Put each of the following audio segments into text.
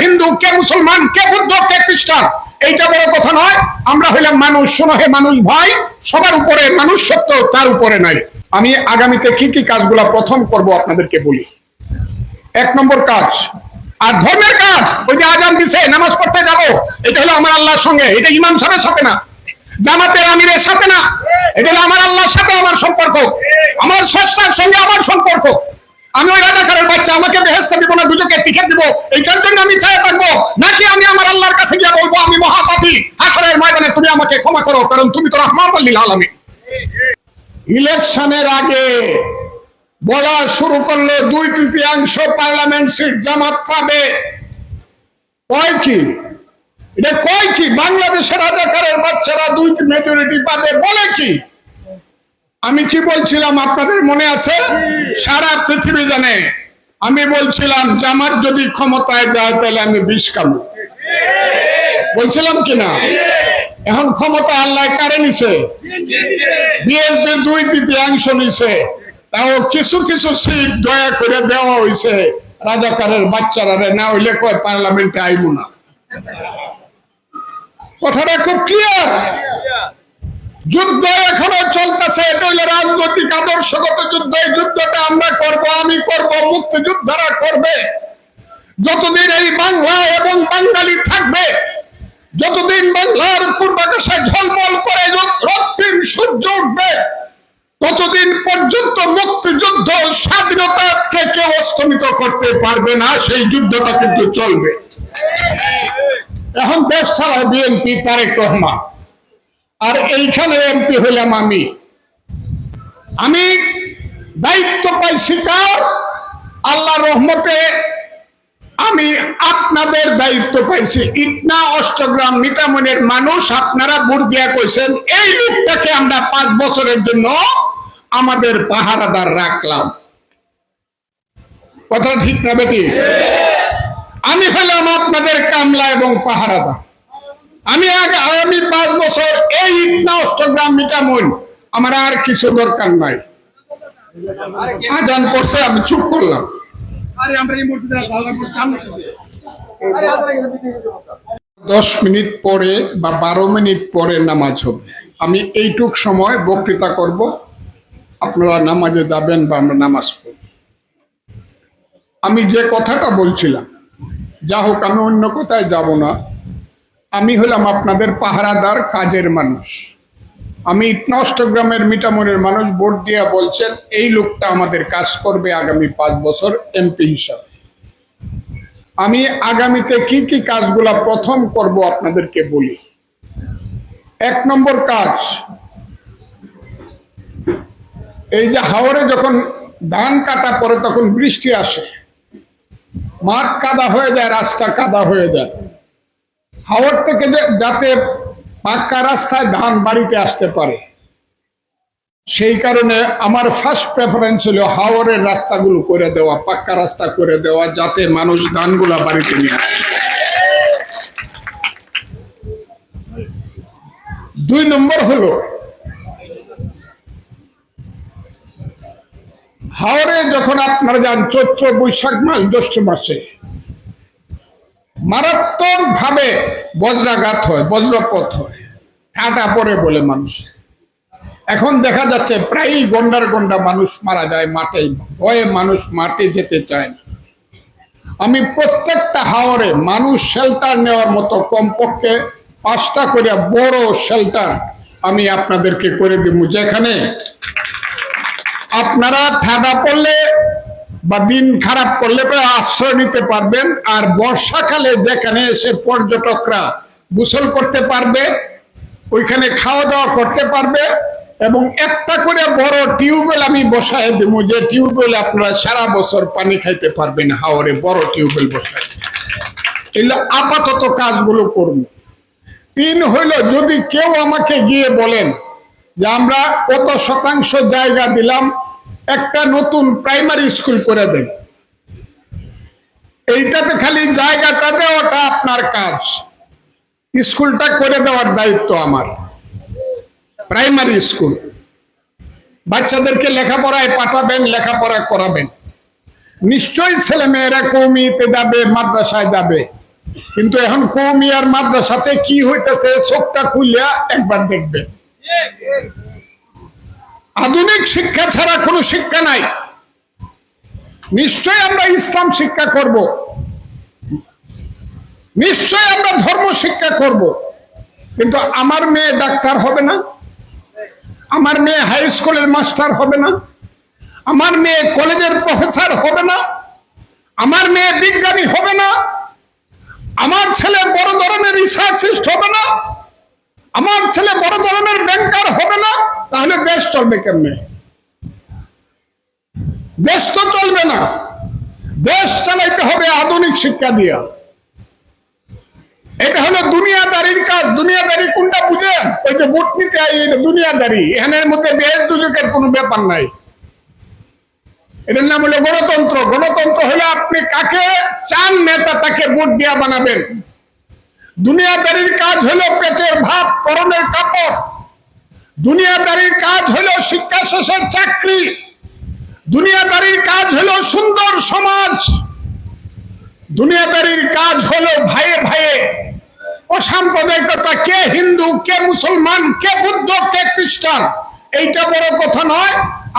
হিন্দু, কে মুসলমান, কে বৌদ্ধ, কে খ্রিস্টান, এইটা বড় কথা নয়। আমরা হইলাম মানুষ। শোনো হে মানুষ ভাই, সবার উপরে মানুষ সত্য, তার উপরে নাই। আমি আগামীতে কি কি কাজগুলা প্রথম করব আপনাদেরকে বলি। 1 নম্বর কাজ, আর ধর্মের কাজ, ওই যে আজান দিছে নামাজ পড়তে যাব, এটা হলো আমার আল্লাহর সঙ্গে, এটা ইমাম সাহেবের সাথে না, জামাতের আমিরের সাথে না, এটা হলো আমার আল্লাহর সাথে আমার সম্পর্ক, আমার স্রষ্টার সঙ্গে আমার সম্পর্ক। আমি ওই রাজাকারের বাচ্চা, আমাকে বেহেশতে দিব না, দুজকে টিকেট দিব, এইটার জন্য আমি চাই থাকবো, নাকি আমি আমার আল্লাহর কাছে গিয়ে বলবো আমি মহাপাপী, হাসরের ময়দানে তুমি আমাকে ক্ষমা করো, কারণ তুমি তো রাহমাতুল লিল আলামিন। ইলেকশনের আগে বলা শুরু করলো 2/3 পার্লামেন্ট সিট জামাত পাবে। কয় কি এটা, কয় কি বাংলাদেশের রাজাকারের বাচ্চারা 2 মেজরিটি পাবে, বলে কি? আমি কি বলছিলাম আপনাদের মনে আছে? সারা পৃথিবী জানে। আমি বলছিলাম জামাত যদি ক্ষমতায় যায় তাহলে আমি বিষ খাবো, বলছিলাম কিনা? এখন ক্ষমতা আল্লাহ কারে নিছে? বিএনপি 2/3 নিছে, তাও কিছু কিছু সিট দয়া করে দেওয়া হয়েছে রাজাকারের বাচ্চারা, না হইলে কয় পার্লামেন্টে আইব না। কথাটা খুব ক্লিয়ার। যুদ্ধ এখনো চলতেছে, এটা হইলে রাজনৈতিক আদর্শগত যুদ্ধ। এই যুদ্ধটা আমরা করব, আমি করব, মুক্তিযোদ্ধারা করবে। যতদিন এই বাংলা এবং বাঙালি থাকবে, যতদিন বাংলার পূর্বাকাশে ঝলমল করে রক্তিম সূর্য উঠবে, ততদিন পর্যন্ত মুক্তিযুদ্ধ, স্বাধীনতাকে কেউ অস্তমিত করতে পারবে না। সেই যুদ্ধটা কিন্তু চলবে। এখন দেশ চালায় বিএনপি, তারেক রহমান, আর এইখানে এমপি হইলাম আমি। দায়িত্ব পাইছি কার? আল্লাহর রহমতে আমি আপনাদের দায়িত্ব পাইছি। ইটনা অষ্টগ্রাম মিটামনের মানুষ আপনারা ভোট দিয়া কইছেন এই লোকটাকে আমরা 5 বছরের জন্য আমাদের পাহারাদার রাখলাম। কথা ঠিক না বেটি? আমি হলাম আপনাদের কামলা এবং পাহারাদার। আমি আগামী 5 বছর এই ইটনা অষ্টগ্রাম মিটামন, আমার আর কিছু দরকার নাই। আজান পড়ছে, আমি চুপ করলাম। 10 মিনিট পরে বা 12 মিনিট পরে নামাজ হবে। আমি এইটুক সময় বক্তৃতা করব, আপনারা নামাজে যাবেন বা আমরা নামাজ পড়ব। আমি যে কথাটা বলছিলাম, যা হোক, আমি অন্য কথায় যাব না। আমি হলাম আপনাদের পাহারাদার, কাজের মানুষ। আমি ইটনা অষ্টগ্রামের মিটামনের মানুষ ভোট দিয়া বলছেন এই লোকটা আমাদের কাজ করবে আগামী 5 বছর এমপি হিসাবে। আমি আগামীতে কি কি কাজগুলা প্রথম করব আপনাদেরকে বলি। 1 নম্বর কাজ, এই যে হাওরে যখন ধান কাটা পরে তখন বৃষ্টি আসে, মাঠ কাদা হয়ে যায়, রাস্তা কাদা হয়ে যায়। হাওর থেকে যাতে পাক্কা রাস্তায় ধান বাড়িতে আসতে পারে, সেই কারণে আমার ফার্স্ট প্রেফারেন্স হলো হাওরের রাস্তাগুলো করে দেওয়া, পাক্কা রাস্তা করে দেওয়া, যাতে মানুষ ধানগুলা বাড়িতে নিয়ে আসে। 2 নম্বর হলো হাওরে যখন আপনারা যান চৈত্র বৈশাখ মাস, জ্যৈষ্ঠ মাসে মারাত্মক ভাবে বজ্রাঘাত হয়, বজ্রপাত হয়, কাটা পড়ে বলে মানুষ। এখন দেখা যাচ্ছে প্রায়ই গন্ডার গন্ডা মানুষ মারা যায় মাঠে, ভয়ে মানুষ মাঠে যেতে চায় না। আমি প্রত্যেকটা হাওরে মানুষ শেল্টার নেওয়ার মতো কমপক্ষে 5টা করে বড় শেল্টার আমি আপনাদেরকে করে দিব, যেখানে আপনারা ঠান্ডা পড়লে বা দিন খারাপ করলে আশ্রয় নিতে পারবেন। আর বর্ষাকালে যেখানে এসে পর্যটকরা গোসল করতে পারবে, ওইখানে খাওয়া দাওয়া করতে পারবে, এবং একটা করে বড় টিউবওয়েল আমি বসায় দেব, যে টিউবওয়েল আপনারা সারা বছর পানি খাইতে পারবেন। হাওরে বড় টিউবওয়েল বসায়, এগুলো আপাতত কাজগুলো করব। 3 হইল, যদি কেউ আমাকে গিয়ে বলেন যে আমরা কত শতাংশ জায়গা দিলাম, একটা নতুন প্রাইমারি স্কুল করে দেন, এইটাতে খালি জায়গাটা দেওয়াটা আপনার কাজ, স্কুলটা করে দেওয়ার দায়িত্ব আমার। প্রাইমারি স্কুল, বাচ্চাদেরকে লেখাপড়ায় পাঠাবেন, লেখাপড়া করাবেন। নিশ্চয়ই ছেলে মেয়েরা কওমিতে যাবে, মাদ্রাসায় যাবে, কিন্তু এখন কওমিয়ার মাদ্রাসাতে কি হইতেছে চোখটা খুলিয়া একবার দেখবে। আধুনিক শিক্ষা ছাড়া কোনো শিক্ষা নাই। নিশ্চয় আমরা ইসলাম শিক্ষা করব, নিশ্চয় আমরা ধর্ম শিক্ষা করব, কিন্তু আমার মেয়ে ডাক্তার হবে না, আমার মেয়ে হাই স্কুলের মাস্টার হবে না, আমার মেয়ে কলেজের প্রফেসর হবে না, আমার মেয়ে বিজ্ঞানী হবে না, আমার ছেলে বড় ধরনের রিসার্চিস্ট হবে না, আমার ছেলে বড় ধরনের ব্যাংকার হবে না, তাহলে দেশ চলবে কেমনে? দেশ তো চলবে না। দেশ চালাইতে হবে আধুনিক শিক্ষা দিয়া। এটা হলো দুনিয়াদারির কাজ। দুনিয়াদারি কোনটা বুঝেন? ওই যে ভোট নিতে এটা দুনিয়াদারি। এখানের মধ্যে বেশ দুজকের কোনো ব্যাপার নাই। এটার নাম হলো গণতন্ত্র। গণতন্ত্র হলে আপনি কাকে চান নেতা তাকে ভোট দিয়া বানাবেন। দুনিয়াদারির কাজ হলো পেটের ভাত, পরনের কাপড়। দুনিয়াদারির কাজ হলো শিক্ষা শেষের চাকরি। দুনিয়াদারির কাজ হলো সুন্দর সমাজ। দুনিয়াদারির কাজ হলো ভাইয়ে ভাইয়ে অসাম্প্রদায়িকতা, কে হিন্দু, কে মুসলমান, কে বুদ্ধ, কে খ্রিস্টান, এইটা বড় কথা নয়।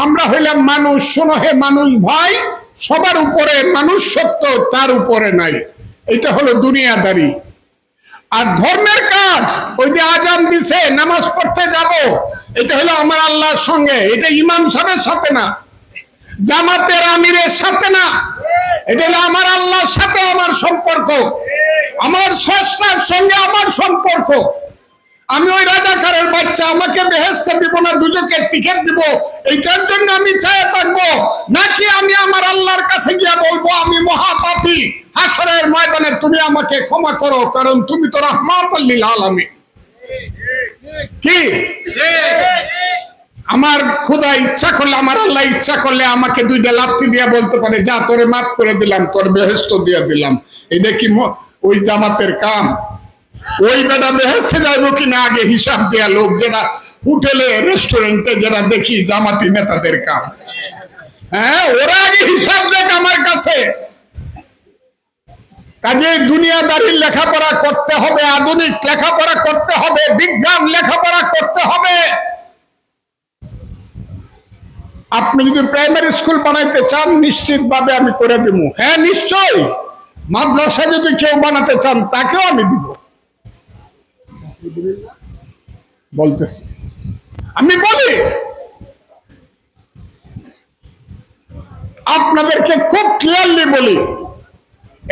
আমরা হইলাম মানুষ। শোনো হে মানুষ ভাই, সবার উপরে মানুষ সত্য, তার উপরে নাই। এটা হলো দুনিয়াদারি। আর ধর্মের কাজ, ওই যে আজান দিছে নামাজ পড়তে যাব, এটা হলো আমার আল্লাহর সঙ্গে। এটা ইমাম সাহেবের সাথে না, জামাতের আমিরের সাথে না, এটা হলো আমার আল্লাহর সাথে আমার সম্পর্ক, আমার স্রষ্টার সঙ্গে আমার সম্পর্ক। আমি ওই রাজাকারের বাচ্চা, আমাকে বেহেশতে দিব না, দুজকের টিকিট দিব, এইটার জন্য আমি চাই থাকবো, নাকি আমি আমার আল্লাহর কাছে গিয়া বলবো আমি মহাপাপী, হাসরের ময়দানে তুমি আমাকে ক্ষমা করো, কারণ তুমি তো রাহমাতুল লিল আলামিন। কি আমার খোদা ইচ্ছা করলে, আমার আল্লাহ ইচ্ছা করলে আমাকে দুইটা লাথি দিয়া বলতে পারে, যা তোরে মাফ করে দিলাম, তোর বেহেশত দিয়ে দিলাম। এটা কি ওই জামাতের কাম? ওই বেটা বেহেশতে যাইবো কিনা আগে হিসাব দেয়া লোক, যেটা হোটেলে রেস্টুরেন্টে যেটা দেখি জামাতি নেতাদের কাম। হ্যাঁ, ওরা আগে হিসাব দেখ আমার কাছে। কাজে দুনিয়াদারির লেখাপড়া করতে হবে, আধুনিক লেখাপড়া করতে হবে, বিজ্ঞান লেখাপড়া করতে হবে। আপনি যদি প্রাইমারি স্কুল বানাইতে চান, নিশ্চিতভাবে আমি করে দিব। হ্যাঁ নিশ্চয়। মাদ্রাসা যদি কেউ বানাতে চান, তাকেও আমি দিব। বলতেছি, আমি বলি আপনাদেরকে খুব ক্লিয়ারলি বলি,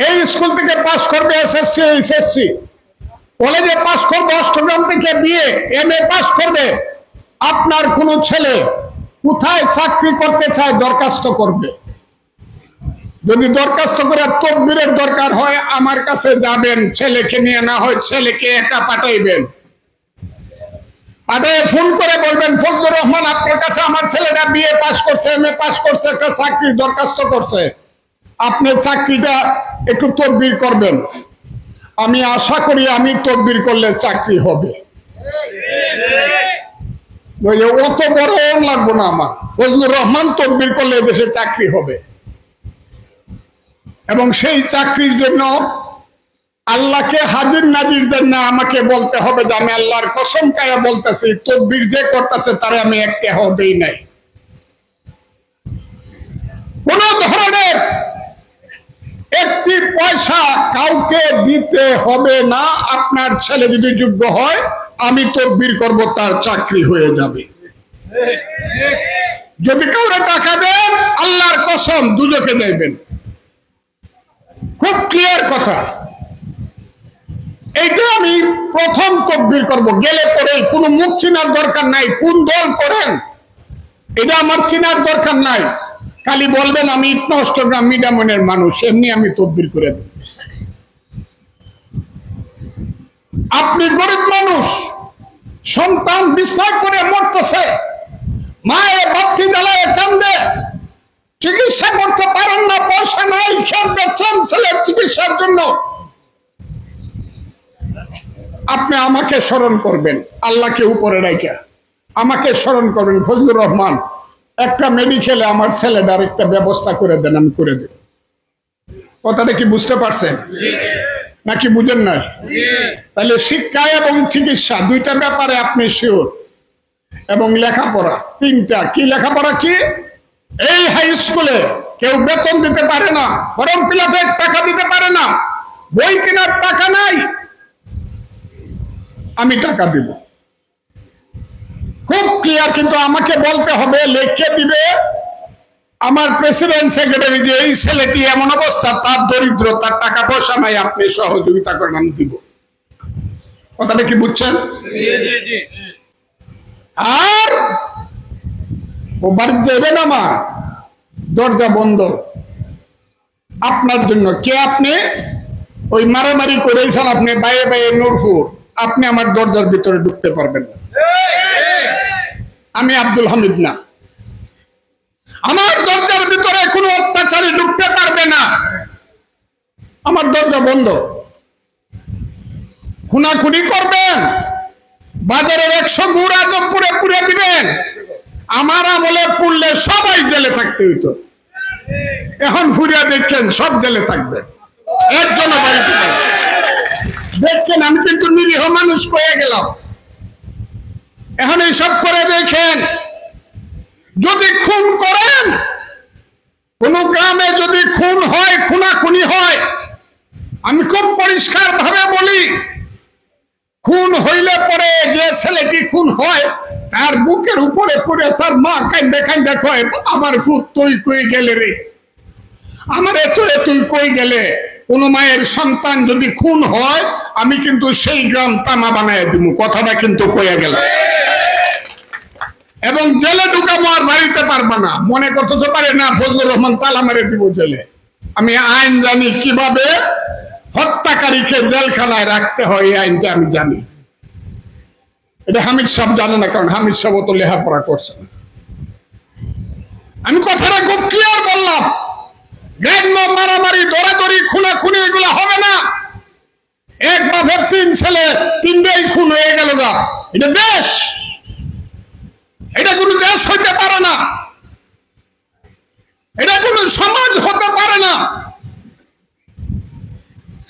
এই স্কুল থেকে পাস করবে এসএসসি, এইচএসসি, কলেজে পাস করবে, অষ্টম থেকে বিএ, এমএ পাস করবে। আপনার কোন ছেলে কোথায় চাকরি করতে চায় দরখাস্ত করবে। যদি দরখাস্ত করে তকবীরের দরকার হয়, আমার কাছে যাবেন, ছেলেকে নিয়ে, না হয় ছেলেকে একা পাঠাইবেন। পাঠায় ফোন করে বলবেন, ফজলুর রহমান আপনার কাছে আমার ছেলেটা বিএ পাস করছে, এমএ পাস করছে, একটা চাকরির দরখাস্ত করছে, আপনি চাকরিটা একটু তদবির করবেন। আমি আশা করি আমি তদবির করলে চাকরি হবে। অত বড় লাগবো না আমার, ফজলুর রহমান তদবির করলে দেশে চাকরি হবে। এবং সেই চাকরির জন্য আল্লাহকে হাজির নাজির জন্য আমাকে বলতে হবে যে আমি আল্লাহর কসম খাইয়া বলতেছি, তদবির যে করতেছে তারে আমি একটা হবেই নাই। কোন ধরনের একটি পয়সা কাউকে দিতে হবে না। আপনার ছেলে যদি যোগ্য হয়, আমি তদবির করব, তার চাকরি হয়ে যাবে। যদি কাউরে টাকা দেন, আল্লাহর কসম দুজকে যাইবেন। খুব ক্লিয়ার কথা। এইটা আমি প্রথম তদবির করব। গেলে পরে কোনো মুখ চিনার দরকার নাই, কোন দল করেন এটা আমার চিনার দরকার নাই। খালি বলবেন আমি ইটনা অষ্টগ্রাম মিডামনের মানুষ, এমনি আমি তদবির করে দেব। আপনি গরিব মানুষ, সন্তান বিছনায় করে মরতেছে, মায়ে বাতি জ্বালায় কান্দে, চিকিৎসা করতে পারেন না, পয়সা নাই, খেয়ে বেচেন ছেলের চিকিৎসার জন্য। আপনি আমাকে স্মরণ করবেন, আল্লাহকে উপরে রেখে আমাকে স্মরণ করবেন, ফজলুর রহমান একটা মেডিকেলে আমার ছেলেটার একটা ব্যবস্থা করে দেন, আমি করে দেব। কথাটা কি বুঝতে পারছেন? নাকি বুঝেন নাই? তাহলে শিক্ষা এবং চিকিৎসা দুইটা ব্যাপারে আপনি শিওর, এবং লেখাপড়া তিনটা। কি লেখাপড়া? কি এই হাই স্কুলে কেউ বেতন দিতে পারে না, ফর্ম ফিল আপের টাকা দিতে পারে না, বই কেনার টাকা নাই, আমি টাকা দিব, খুব ক্লিয়ার। কিন্তু আমাকে বলতে হবে, লিখে দিবে আমার প্রেসিডেন্ট সেক্রেটারি যে এই ছেলেটি এমন অবস্থা, তার দরিদ্র, তার টাকা পয়সা নাই, আপনি সহযোগিতা করেন, আমি দিব। কথাটা কি বুঝছেন? আর ও বাড়িতে যাবেন, আমার দরজা বন্ধ আপনার জন্য। কে আপনি? ওই মারামারি করেছেন আপনি, বাইরে বাইরে নূরপুর, আপনি আমার দরজার ভিতরে ঢুকতে পারবেন না। আমি আব্দুল হামিদ না, আমার দরজার ভিতরে কোনো অত্যাচারী ঢুকতে পারবে না। আমার দরজা বন্ধ। খুনাখুনি করবেন, বাজারের 100 গুড় আজমপুরে পুড়ে দিবেন, আমার আমলে পুড়লে সবাই জেলে থাকতে হইতো। এখন ফুরিয়া দেখছেন সব জেলে থাকবেন, একজন বাড়িতে দেখছেন। আমি কিন্তু নিরীহ মানুষ কয়ে গেলাম। এখন এইসব করে দেখেন, যদি খুন করেন, কোন গ্রামে যদি খুন হয়, খুনাখুনি হয়, আমি খুব পরিষ্কার ভাবে বলি, খুন হইলে পরে যে ছেলেটি খুন হয়, তার বুকের উপরে পড়ে তার মা কান্দে কান্দে কয়, আমার ফুট তুই কই গেলে রে, আমার এত তুই কই গেলে। কোন মায়ের সন্তান যদি খুন হয়, আমি কিন্তু সেই গ্রাম তামা বানায় দিব। কথাটা কিন্তু কইয়া গেল। এবং জেলে ঢুকাবো, আর বাড়িতে পারবা না। মনে করতে তো পারে না ফজলুর রহমান তালা মেরে দিব জেলে। আমি আইন জানি, কিভাবে হত্যাকারীকে জেলখানায় রাখতে হয়, এই আইনটা আমি জানি। এটা হামিদ সাহেব জানে না, কারণ হামিদ সাহেব তো লেখাপড়া করছে না। আমি কথাটা খুব ক্লিয়ার বললাম। গ্রাম্য মারামারি, দৌড়াদৌড়ি, খুনাখুনি এগুলো হবে না। এক বাপের 3 ছেলে, 3টাই খুন হয়ে গেল গা। এটা দেশ? এটা কোনো দেশ হইতে পারে না, এটা কোনো সমাজ হতে পারে না।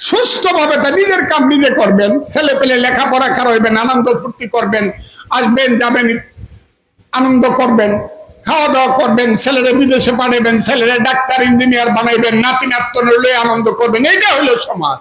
সুস্থভাবে তা নিজের কাম নিজে করবেন, ছেলে পেলে লেখাপড়া করাইবেন, আনন্দ ফুর্তি করবেন, আসবেন যাবেন, আনন্দ করবেন, খাওয়া দাওয়া করবেন, ছেলেরা বিদেশে পাঠাবেন, ছেলেরা ডাক্তার ইঞ্জিনিয়ার বানাইবেন, নাতি নাতনি লয়ে আনন্দ করবেন। এইটা হলো সমাজ।